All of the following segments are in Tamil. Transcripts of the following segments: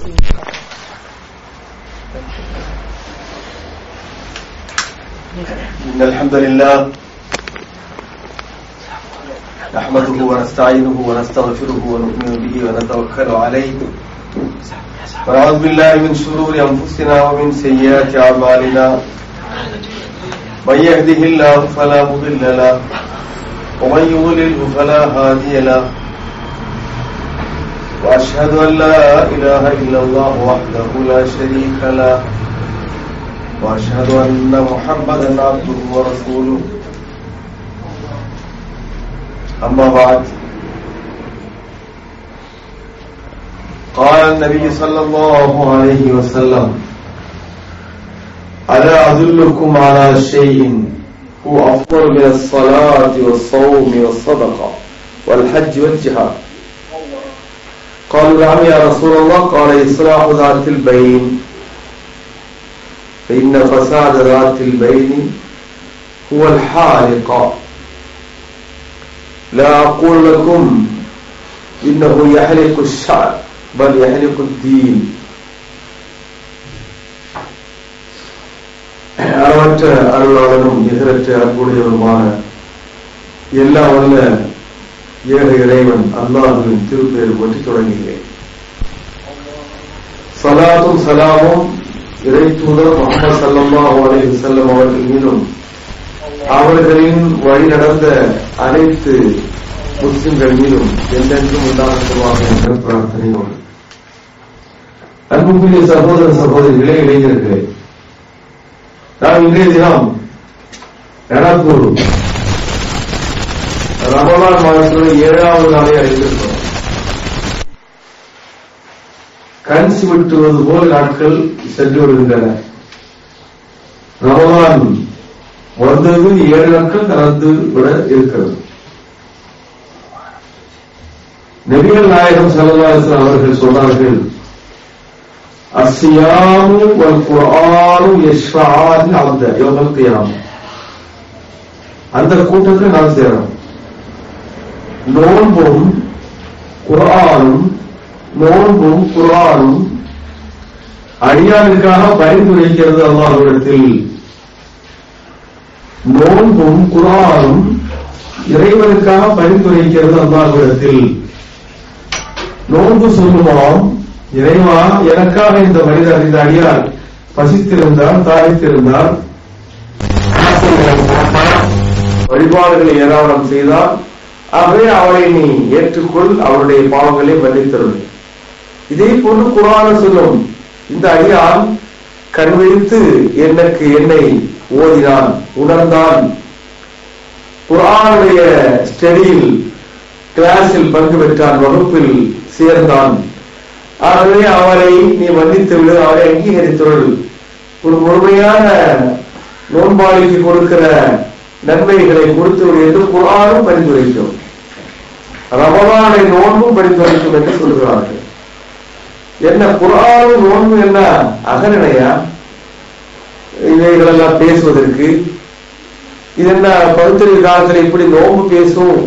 إن الحمد لله نحمده ونستعينه ونستغفره ونؤمن به ونتوكل عليه ونعوذ بالله من شرور أنفسنا ومن سيئات أعمالنا من يهده الله فلا مضل له ومن يضلله فلا هادي له وأشهد أن لا إله إلا الله وحده لا شريك له وأشهد أن محمدا عبده ورسوله أما بعد قال النبي صلى الله عليه وسلم ألا أدلكم على شيء هو أفضل من الصلاة والصوم والصدقة والحج والجهاد قالوا نعم يا رسول الله قال إصلاح ذات البين فإن فساد ذات البين هو الحالق لا أقول لكم إنه يحلق الشعر بل يحلق الدين. அளவற்ற அருளாளனும் நிகரற்ற அன்புடையவருமான எல்லாம் வல்ல ஏக இறைவன் அல்லாஹ்வின் திருப்பெயர் பற்றி தொடங்குகிறேன். ஸலாத்தும் ஸலாமும் இறை தூதர் முஹம்மது ஸல்லல்லாஹு அலைஹி வஸல்லம் அவர்கள் மீதும் அவர்களின் வழி நடந்த அனைத்து முஸ்லிம்கள் மீதும் என்றென்றும் உண்டாகட்டுமாக என்ற பிரார்த்தனையோடு அன்புக்குரிய சகோதர சகோதரிகளே, இளைஞர்களே, நாம் இன்றைய தினம் எனக்கூர் ரமலான் மாதத்துடைய 7வது நாளை அடைந்திருக்கிறோம். கண் சிமிட்டுவது போல் நாட்கள் சென்று வருகின்றன. ரமலான் வந்தது 7 நாட்கள் கடந்து விட இருக்கிறது. நபிகள் நாயகம் ஸல்லல்லாஹு அலைஹி வஸல்லம் அவர்கள் சொன்னார்கள், அஸ்ஸியாமு வல் குர்ஆனு யஷ்ஃபஆனி அப்த யௌமல் கியாமah. அந்த கூட்டத்தில் நாம் சேரணும். நோன்பும் குர்ஆனும் அடியானுக்காக பரிந்துரைக்கிறது அல்லாஹ்விடத்தில். நோன்பும் குர்ஆனும் இறைவனுக்காக பரிந்துரைக்கிறது அல்லாஹ்விடத்தில். நோன்பு சொல்லுவோம், இறைவா எனக்காக இந்த மனிதர், இந்த அடியார் பசித்திருந்தால், தாய்த்திருந்தால், வழிபாடுகளை ஏராளம் செய்தால், ஆகவே அவரை நீ ஏற்றுக்கொள், அவருடைய பாவங்களை மன்னித்தருள். இதே போன்று குர்ஆன் சொல்லும், இந்த அடியான் கண்விழித்து என்னை ஓதினான், உணர்ந்தான், குர்ஆனுடைய ஸ்டடியில் கிளாஸில் பங்கு பெற்றான், வகுப்பில் சேர்ந்தான், ஆகவே அவரை நீ மன்னித்து விடு, அவரை அங்கீகரித்துள். ஒரு முழுமையான நோன்பாளிக்கு கொடுக்கிற நன்மைகளை கொடுத்து விடு என்று குர்ஆனும் பரிந்துரைக்கும். ரமலானை நோன்பும் பரிந்துரைக்கும் என்று சொல்கிறார்கள். என்ன குர்ஆனும் நோன்பு என்ன அகநிலையா? இவைகளெல்லாம் பேசுவதற்கு இது என்ன பருத்தறிவு காலத்தில் இப்படி நோன்பு பேசும்,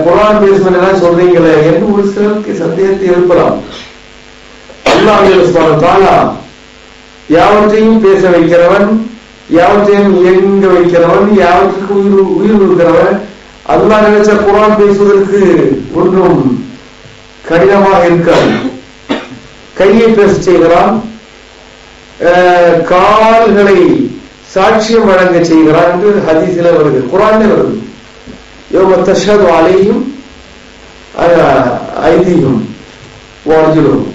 குர்ஆன் பேசுவதெல்லாம் சொல்றீங்களே என்று ஒரு சிலருக்கு சந்தேகத்தை எழுப்பலாம். அல்லாஹ் சுப்ஹானஹு வ தஆலா யாவற்றையும் பேச வைக்கிறவன், யாவற்றையும் இயங்க வைக்கிறவன், யாவற்றுக்கு உயிர் கொடுக்கிறவன். அல்லாஹ் நினைச்ச குர்ஆன் பேசுவதற்கு ஒன்றும் கடினமாக இருக்காது. கையை பேச செய்கிறான், கால்களை சாட்சியம் வழங்க செய்கிறான் என்று ஹதீஸில வருது, குர்ஆன்ல வருது. யௌம தஷ்ஹது அலைஹிம் ஐதீஹும் வஅர்ஜுலுஹும்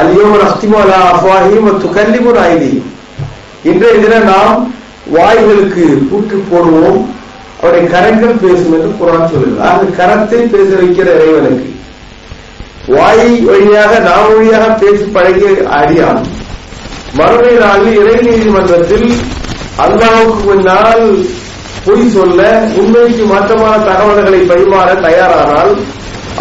அல்யௌம நக்திமு அலா அஃவாஹிஹிம் வ துகல்லிமுனா ஐதீஹிம். இன்றைய தினம் நாம் வாய்களுக்கு பூட்டு போடுவோம், அவருடைய கரங்கள் பேசும் என்று குர்ஆன் சொல்லுகிறது. அந்த கரத்தை பேச வைக்கிற இறைவனுக்கு வாய் வழியாக நாம் வழியாக பேசி பழகிய அடியான் மறுமை நாளில் இறை நீதிமன்றத்தில் அல்லாஹ்வுக்கு முன்னால் பொய் சொல்ல, உண்மைக்கு மாற்றமான தகவல்களை பரிமாற தயாரானால்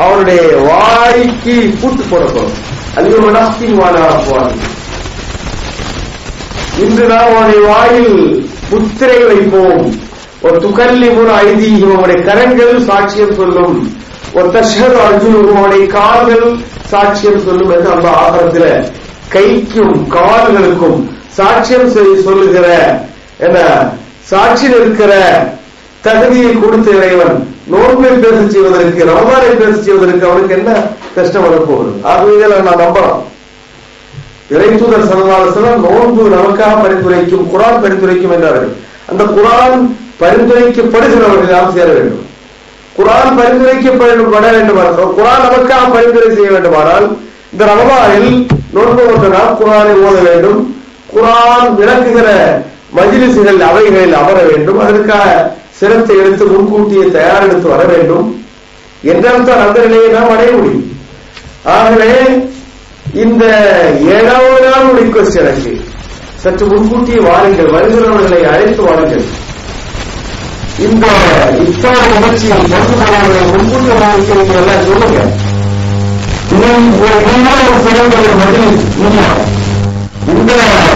அவனுடைய வாய்க்கு பூட்டு போடப்படும். அல்யௌம நக்திமு அலா அஃவாஹிஹிம். இன்று நாம் அவனுடைய வாயில் முத்திரை வைப்போம். ஒரு துகல்லிமுன ஐதீஹிம், அவனுடைய கரங்கள் சாட்சியம் சொல்லும். தஷ்ஹது அர்ஜுலுஹும் கால்கள் சாட்சியம் சொல்லும் என்று அந்த ஆதாரத்துல கைக்கும் கால்களுக்கும் சாட்சியம் சொல்லுகிற என்ன சாட்சி இருக்கிற தகுதியை கொடுத்த இறைவன் நோன்பை பேச செய்வதற்கு ரமதானை பேச செய்வதற்கு அவனுக்கு என்ன கஷ்டம் வரப்போகுது? ஆகவே நான் நம்பலாம். இறைத்தூதர் ஸல்லல்லாஹு அலைஹி வஸல்லம் நோன்பு நமக்காக பரிந்துரைக்கும், குர்ஆன் பரிந்துரைக்கும் என்றார்கள். அந்த குர்ஆன் பரிந்துரைக்கப்படுகிறவர்கள் நாம் சேர வேண்டும். குர்ஆன் பரிந்துரைக்கப்பட வேண்டுமானால், குர்ஆன் நமக்காக பரிந்துரை செய்ய வேண்டுமானால் இந்த ரமதானில் நோன்பு கொண்ட நாம் குர்ஆனை ஓத வேண்டும். குர்ஆன் விளக்குகிற மஜ்லிஸ்கள் அவைகளில் அமர வேண்டும். அதற்காக சிரத்தை எடுத்து முன்கூட்டியே தயாரெடுத்து வர வேண்டும். என்றால் தான் அந்த நிலையை நாம் அடைய முடியும். ஆகவே இந்த 7வது நாள் ரிக்வெஸ்ட் எனக்கு சற்று முன்கூட்டியே வாருங்கள், வருகிறவர்களை அழைத்து வாருங்கள். இந்த இஃப்தார் நிகழ்ச்சியில் முன்கூட்டிய எல்லாம் சொல்லுங்க. இந்த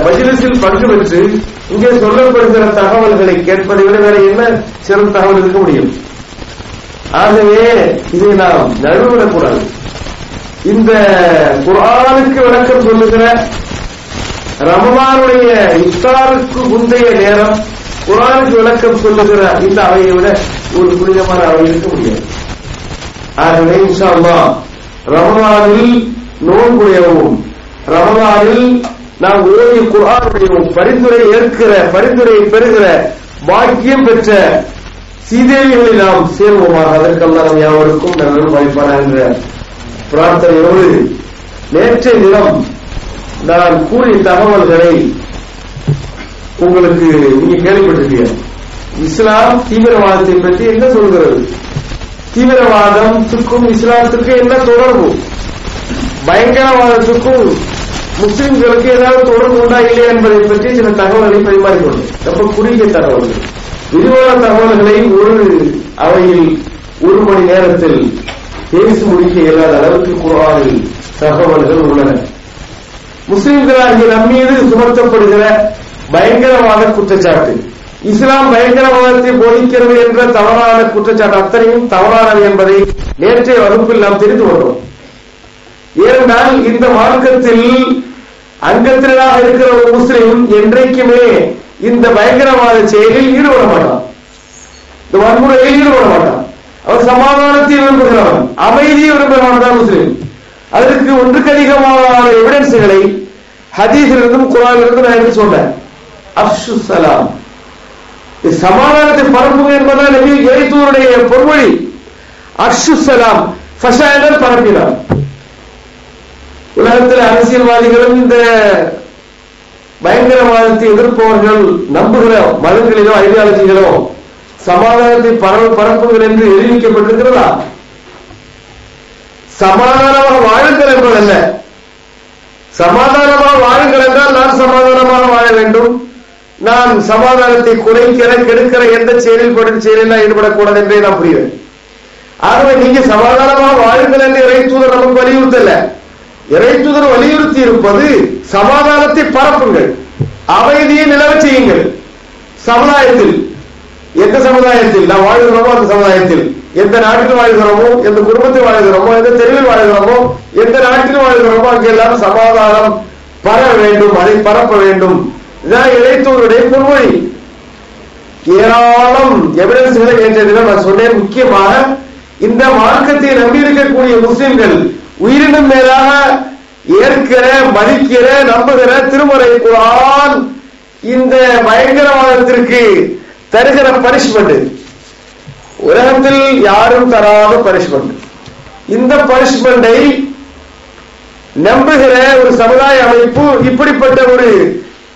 மஜ்லிஸில் பங்கு பெற்று இங்கே சொல்லப்படுகிற தகவல்களை கேட்பதை விட வேற என்ன சிறந்த தகவல் இருக்க முடியும்? ஆகவே இதை நாம் நழுவிடக்கூடாது. இந்த குர்ஆனுக்கு விளக்கம் சொல்லுகிற ரமலானுடைய இஃப்தாருக்கு முந்தைய நேரம் குர்ஆனுக்கு விளக்கம் சொல்லுகிற இந்த அவையை விட ஒரு புனிதமான அவை இருக்க முடியாது. ஆகவே இன்ஷா அல்லாஹ் ரமலானில் நோன்புடையவும் ரமலானில் நாம் ஓதிய குர்ஆனுடைய பரிந்துரையை பெறுகிற பாக்கியம் பெற்ற சீதேவிகளில் நாம் சேர்வோமாக. அதற்கெல்லாம் நாம் யாவருக்கும் நல்ல வாய்ப்பான என்ற பிரார்த்தனையோடு நேற்றைய தினம் நான் கூறிய தகவல்களை உங்களுக்கு நீங்க கேள்விப்பட்டிருக்கீங்க. இஸ்லாம் தீவிரவாதத்தை பற்றி என்ன சொல்கிறது, தீவிரவாதத்துக்கும் இஸ்லாத்துக்கும் என்ன தொடர்பு, பயங்கரவாதத்துக்கும் முஸ்லிம்களுக்கு ஏதாவது தொடர்பு உண்டா இல்லையா என்பதை பற்றி சில தகவல்களை பரிமாறிக்கொண்டேன். ரொம்ப குறுகிய தகவல்கள், விரிவான தகவல்களை ஒரு அவையில் 1 மணி நேரத்தில் பேசி முடிக்க இயலாத அளவுக்கு குர்ஆனில் தகவல்கள் உள்ளன. முஸ்லிம்களாகிய நம்மீது சுமத்தப்படுகிற பயங்கரவாத குற்றச்சாட்டு, இஸ்லாம் பயங்கரவாதத்தை போதிக்கிறது என்ற தவறான குற்றச்சாட்டு அத்தனையும் தவறானது என்பதை நேற்றைய வகுப்பில் நாம் தெரிந்து கொண்டோம். ஏனென்றால் இந்த மார்க்கத்தில் அங்கத்தினராக இருக்கிற ஒரு முஸ்லிம் என்றைக்குமே இந்த பயங்கரவாத செயலில் ஈடுபட மாட்டான், இந்த வன்முறையில் ஈடுபட மாட்டான். அவர் சமாதானத்தை விரும்புகிறவன், அமைதியை விரும்புகிறவன் தான் முஸ்லிம். அதற்கு ஒன்றுக்கு அதிகமான எவிடன்ஸ்களை ஹதீஸிலிருந்தும் குர்ஆனிலிருந்தும் நான் எடுத்து சொன்னேன். அஃஷு ஸலாம், சமாதானத்தை பரப்புங்க என்பதால் நபி இறைத்தூதருடைய பொன்மொழி. அஃஷு ஸலாம், ஃபஷா என்றால் பரப்பினார். உலகத்தில் அரசியல்வாதிகளும் இந்த பயங்கரவாதத்தை எதிர்ப்பவர்கள் நம்புகிற மதங்களிலோ ஐடியாலஜிகளோ சமாதானத்தை பரப்புங்கள் என்று எதிர்விக்கப்பட்டிருக்கிறதா? சமாதானமாக வாழுங்கள் என்பதல்ல. சமாதானமாக வாழுங்கள் என்றால் நான் சமாதானமாக வாழ வேண்டும், நான் சமாதானத்தை குறைக்கிற கெடுக்கிற எந்த செயலில் ஈடுபடக்கூடாது என்றே நான் புரிவேன். ஆகவே நீங்க சமாதானமாக வாழுங்கள் என்று இறைத்தூதர் நமக்கு வலியுறுத்தல. இறைத்தூதர் வலியுறுத்தி இருப்பது சமாதானத்தை பரப்புங்கள், அமைதியை நிலவச் செய்யுங்கள். சமுதாயத்தில், எந்த சமுதாயத்தில் நாம் வாழ்கிறோமோ அந்த சமுதாயத்தில், எந்த நாட்டில் வாழ்கிறோமோ, எந்த குடும்பத்தில் வாழ்கிறோமோ, எந்த தெருவில் வாழ்கிறோமோ, எந்த நாட்டில் வாழ்கிறோமோ அங்கெல்லாம் சமாதானம் பரவ வேண்டும், அதை பரப்ப வேண்டும். இதுதான் இறைத்தூதருடைய பொன்மொழி. ஏராளம் எவிடன்ஸ்களை நேற்றைய நான் சொன்னேன். முக்கியமாக இந்த மார்க்கத்தை நம்பியிருக்கக்கூடிய முஸ்லிம்கள் உயிரினும் மேலாக ஏற்கிற, மதிக்கிற, நம்புகிற திருமறை குர்ஆன் இந்த பயங்கரவாதத்திற்கு தருகிற பனிஷ்மெண்ட் உலகத்தில் யாரும் தராத பனிஷ்மெண்ட். இந்த பனிஷ்மெண்டை நம்புகிற ஒரு சமுதாய அமைப்பு இப்படிப்பட்ட ஒரு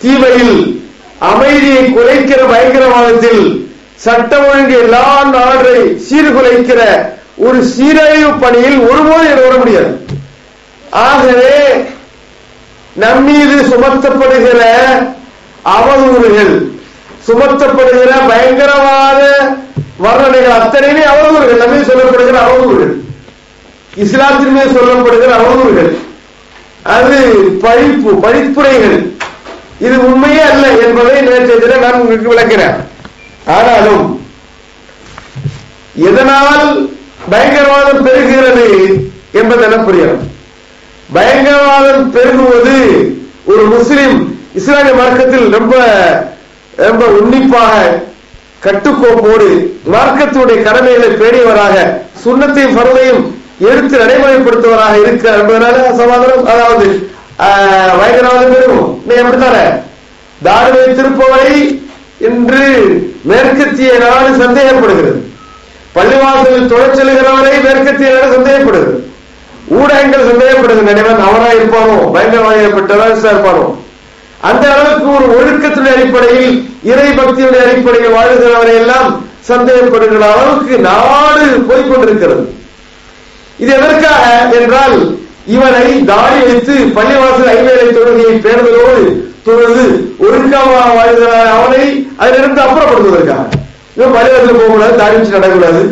தீமையில் அமைதியை குலைக்கிற பயங்கரவாதத்தில் சட்ட ஒழுங்கு எல்லா நாடை சீர்குலைக்கிற ஒரு சீரழிவு பணியில் ஒருபோது ஈடுபட முடியாது. ஆகவே நம்மீது சுமத்தப்படுகிற அவதூறுகள், சுமத்தப்படுகிற பயங்கரவாத வர்ணனைகள் அத்தனையுமே அவதூறுகள். நம்மீது சொல்லப்படுகிற அவதூறுகள், இஸ்லாத்தின் மீது சொல்லப்படுகிற அவதூறுகள், அது பழிப்புரைகள். இது உண்மையே அல்ல என்பதை நேற்றைய தினம் நான் உங்களுக்கு விளக்கிறேன். ஆனாலும் எதனால் பயங்கரவாதம் பெருகிறது என்பது என்ன புரியணும்? பயங்கரவாதம் பெருகுவது ஒரு முஸ்லிம் இஸ்லாமிய மார்க்கத்தில் ரொம்ப ரொம்ப உன்னிப்பாக கட்டுக்கோப்போடு மார்க்கத்துடைய கடமைகளை பேணியவராக சுன்னத்தையும் ஃபர்தையும் எடுத்து நடைமுறைப்படுத்துவராக இருக்க என்பதனால சமாதானம், அதாவது பயங்கரவாதம் பெருகும். நீ எப்படித்தானே தாடுவை திருப்பவரை இன்று மேற்கத்திய நாடு சந்தேகப்படுகிறது, பள்ளிவாசலில் தொழிற்செல்கிறவரை மேற்கத்திய நாடு சந்தேகப்படுகிறது, ஊடகங்கள் சந்தேகப்படுகின்றன. அவரா இருப்பானோ, பயங்கரவாதிப்பட்டதா இருப்பானோ? அந்த அளவுக்கு ஒரு ஒழுக்கத்தினுடைய அடிப்படையில் இறை பக்தியுடைய அடிப்படையில் வாழ்கிறவரை எல்லாம் சந்தேகப்படுகிற அளவுக்கு நாடு போய்கொண்டிருக்கிறது. இது எதற்காக என்றால், இவனை தாடி வைத்து பள்ளிவாசல் ஐவேளை தொழுகையை பேணுதலோடு தொழுது ஒழுக்கமாக வாழ்கிற அவனை அதிலிருந்து அப்புறப்படுத்துவதற்காக. இவன் பள்ளிவாசல் போகக்கூடாது, தாடி வச்சு நடக்கூடாது,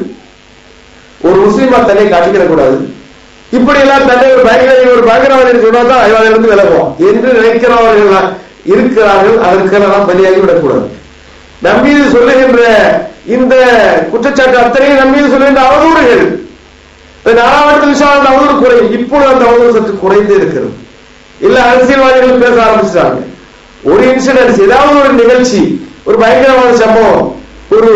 ஒரு முஸ்லீமா தன்னை காட்டிக்கிடக்கூடாது, இப்படி எல்லாம் தன்னை ஒரு பயங்கரவாதி சொன்னாதான் அதிலிருந்து விலகும் என்று நினைக்கிறவர்கள் இருக்கிறார்கள். அதற்கெல்லாம் பலியாகி விடக்கூடாது. நம்மீது சொல்லுகின்ற இந்த குற்றச்சாட்டு அத்தனையும் நம்மீது சொல்லுகின்ற அவதூறுகள். 4ஆம் விஷயம் அவதூறு குறையும். இப்பொழுது அந்த அவதூறு சற்று குறைந்தே இருக்கிறது. இல்ல அரசியல்வாதிகள் பேச ஆரம்பிச்சாங்க. ஒரு இன்சிடென்ட், ஏதாவது ஒரு நிகழ்ச்சி, ஒரு பயங்கரமான சம்பவம், ஒரு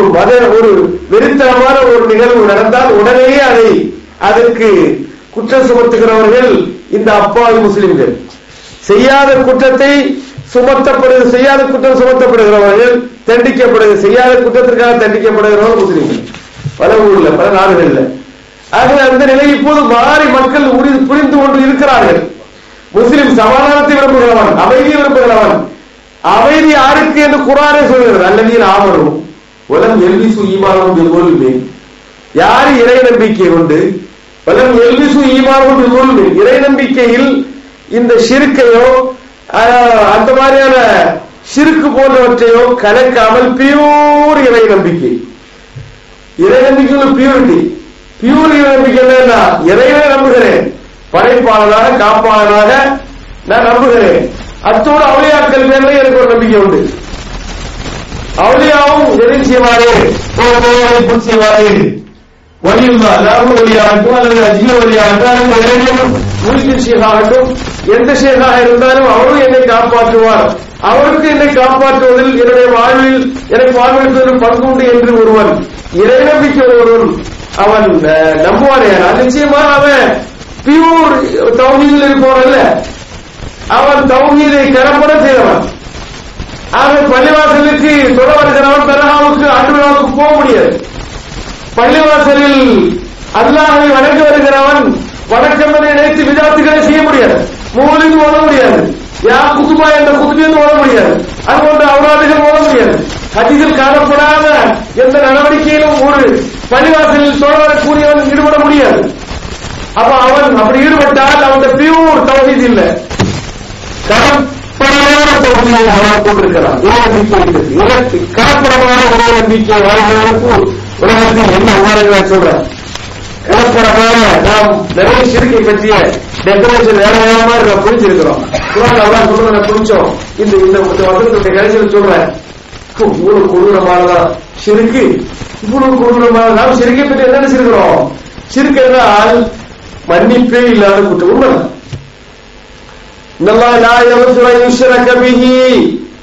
வெறித்தனமான ஒரு நிகழ்வு நடந்தால் உடனேயே அதற்கு குற்றம் சுமத்துகிறவர்கள் இந்த அப்பாவி முஸ்லிம்கள். செய்யாத குற்றம் சுமத்தப்படுகிறவர்கள் செய்யாத குற்றத்திற்காக தண்டிக்கப்படுகிறவர்கள் முஸ்லிம்கள் பல ஊர்ல, பல நாடுகள்ல. ஆக அந்த நிலை இப்போது மாறி மக்கள் புரிந்து கொண்டு இருக்கிறார்கள். முஸ்லிம் சமாதானத்தை விரும்புகிறவன், அமைதியை விரும்புகிறவன். அமைதி யாருக்கு என்று குர்ஆனே சொல்கிறது, அல்லதீன ஆமனூ வலம் யல்பிசு ஈமானஹும் பில்குல்மி. யார் இறை நம்பிக்கை கொண்டு வலம் யல்பிசு ஈமானஹும் பில்குல்மி, இறை நம்பிக்கையில் இந்த ஷிர்க்கையோ அந்த மாதிரியான ஷிர்க் போன்றவற்றையோ கலக்காமல் பியூர் இறை நம்பிக்கை. இறை நம்பிக்கையுள்ள பியூரிட்டி. பியூர் இறை நம்பிக்கை என்னன்னா, இறைவனை நம்புகிறேன், படைப்பாளனாக காப்பாளனாக நான் நம்புகிறேன். அத்தோடு அவுலியாக்கள் மேலே எனக்கு ஒரு நம்பிக்கை உண்டு. அவுலியாவும் எதை செய்வார்கள், செய்வார்கள் வலியுல்லா, லாபு வழியாகட்டும் அல்லது அஜிய வழியாகட்டும், முல்கின் ஷேகாகட்டும், எந்த ஷேகாக இருந்தாலும் அவரும் என்னை காப்பாற்றுவார், அவருக்கு என்னை காப்பாற்றுவதில் என்னுடைய வாழ்வில் எனக்கு வாழ்வெடுப்பதில் பங்கு உண்டு என்று ஒருவன் இறை நம்பிக்கை ஒருவன் அவன் நம்புவானே, நிச்சயமா அவன் பியூர் தௌஹீதில் இருப்பவன் அல்ல, அவன் தௌஹீதை கரப்பட செய்தவன். ஆக பள்ளிவாசலுக்கு தொட வருகிறவன் தர்காவுக்கு அன்றுவாவுக்கு போக முடியாது. பள்ளிவாசலில் அல்லாஹ்வை வணங்கி வருகிறவன் வணக்கம் என நினைத்து விதாத்துக்களை செய்ய முடியாது, மூலிக்கு ஓட முடியாது, யா குத்துபா என்ற குத்துபின்னு ஓட முடியாது, அதுபோன்ற அவுராதுகள் ஓட முடியாது. ஹதீஸில் காணப்படாத எந்த நடவடிக்கையிலும் ஒரு பள்ளிவாசலில் தொட வரக்கூடியவன் ஈடுபட முடியாது. அப்ப அவன் அப்படி ஈடுபட்டால் அவன் பியூர் தௌஹீத் இல்லை, கொண்டிருக்கிறான். கலப்படமான உணவு நம்பிக்கை வாழ்வதற்கு உலகத்தில் என்ன உணர்வு சொல்றேன். கலப்படமான நாம் நிறைய சிறுக்கை பற்றிய டெக்கரேஷன் வேற வேறமா இருக்க புரிஞ்சிருக்கிறோம். சொல்றத புரிஞ்சோம். இந்த வசனத்துடைய கடைசியில் சொல்றேன், இவ்வளவு கொடூரமானதா சிறுக்கு, இவ்வளவு கொடூரமான நாம் சிறுக்கை பற்றி என்ன நினைச்சிருக்கிறோம்? சிறுக்கு என்றால் மன்னிப்பே இல்லாத குற்றம். உண்மைதான்.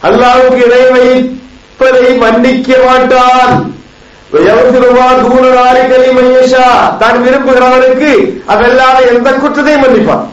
அல்லாஹ்வுக்கு இணை வைப்பதை மன்னிக்க மாட்டான். தான் விரும்புகிறவனுக்கு அதல்லாத எந்த குற்றத்தையும் மன்னிப்பான்.